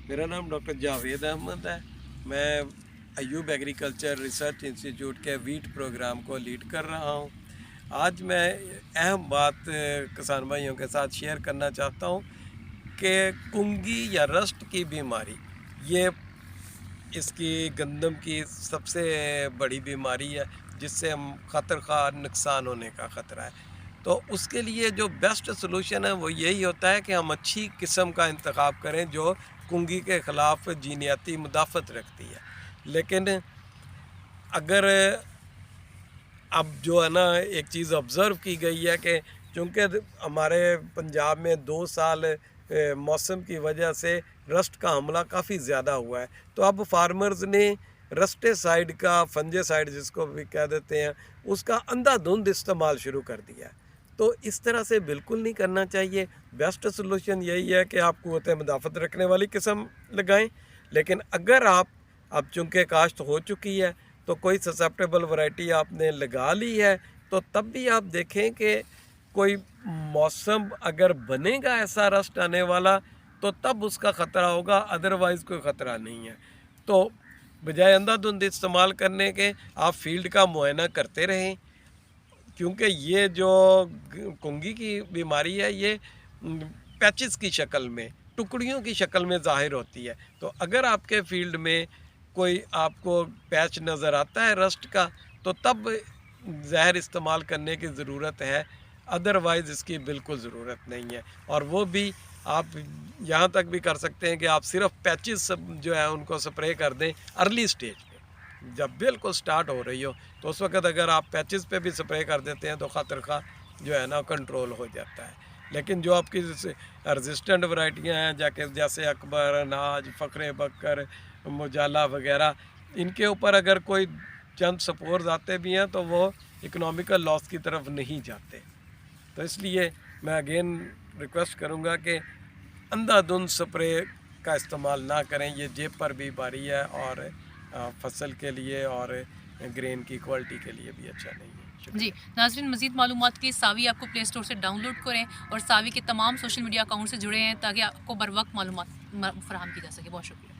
मेरा नाम डॉक्टर जावेद अहमद है। मैं अयूब एग्रीकल्चर रिसर्च इंस्टीट्यूट के वीट प्रोग्राम को लीड कर रहा हूँ। आज मैं अहम बात किसान भाइयों के साथ शेयर करना चाहता हूँ कि कुंगी या रस्ट की बीमारी, ये इसकी गंदम की सबसे बड़ी बीमारी है जिससे हम खतर खा नुकसान होने का ख़तरा है। तो उसके लिए जो बेस्ट सलूशन है वो यही होता है कि हम अच्छी किस्म का इंतखाब करें जो कुंगी के ख़िलाफ़ जीनियाती मुदाफ़त रखती है। लेकिन अगर अब जो है ना, एक चीज़ ऑब्ज़र्व की गई है कि चूँकि हमारे पंजाब में 2 साल मौसम की वजह से रस्ट का हमला काफ़ी ज़्यादा हुआ है, तो अब फार्मर्स ने रस्टेसाइड का, फंजेसाइड जिसको भी कह देते हैं, उसका अंधाधुंध इस्तेमाल शुरू कर दिया है। तो इस तरह से बिल्कुल नहीं करना चाहिए। बेस्ट सॉल्यूशन यही है कि आप क़ुव्वत मुदाफ़त रखने वाली किस्म लगाएं। लेकिन अगर आप, अब चूँकि काश्त हो चुकी है, तो कोई ससेप्टेबल वैरायटी आपने लगा ली है, तो तब भी आप देखें कि कोई मौसम अगर बनेगा ऐसा रस्ट आने वाला, तो तब उसका ख़तरा होगा, अदरवाइज़ कोई ख़तरा नहीं है। तो बजाय अंधाधुंध इस्तेमाल करने के आप फील्ड का मुआयना करते रहें, क्योंकि ये जो कुंगी की बीमारी है ये पैचेस की शक्ल में, टुकड़ियों की शक्ल में ज़ाहिर होती है। तो अगर आपके फील्ड में कोई आपको पैच नज़र आता है रस्ट का, तो तब ज़हर इस्तेमाल करने की ज़रूरत है, अदरवाइज़ इसकी बिल्कुल ज़रूरत नहीं है। और वो भी आप यहाँ तक भी कर सकते हैं कि आप सिर्फ पैचेस जो है उनको स्प्रे कर दें अर्ली स्टेज पे, जब बिल्कुल स्टार्ट हो रही हो, तो उस वक्त अगर आप पैचेस पे भी स्प्रे कर देते हैं तो खतर खा जो है ना कंट्रोल हो जाता है। लेकिन जो आपकी रेजिस्टेंट वैरायटियाँ हैं, जाके जैसे अकबर, अनाज, फ़ख्र बकर, मुजाला वगैरह, इनके ऊपर अगर कोई चंद स्पोर्स आते भी हैं तो वो इकोनॉमिकल लॉस की तरफ नहीं जाते। तो इसलिए मैं अगेन रिक्वेस्ट करूँगा कि अंधाधुंध स्प्रे का इस्तेमाल ना करें। ये जेब पर भी भारी है और फसल के लिए और ग्रेन की क्वालिटी के लिए भी अच्छा नहीं है। जी नाज़रीन, मज़ीद मालूमात के सावी आपको प्ले स्टोर से डाउनलोड करें और सावी के तमाम सोशल मीडिया अकाउंट से जुड़े हैं ताकि आपको बर वक्त मालूमात फ़राहम की जा सके। बहुत शुक्रिया।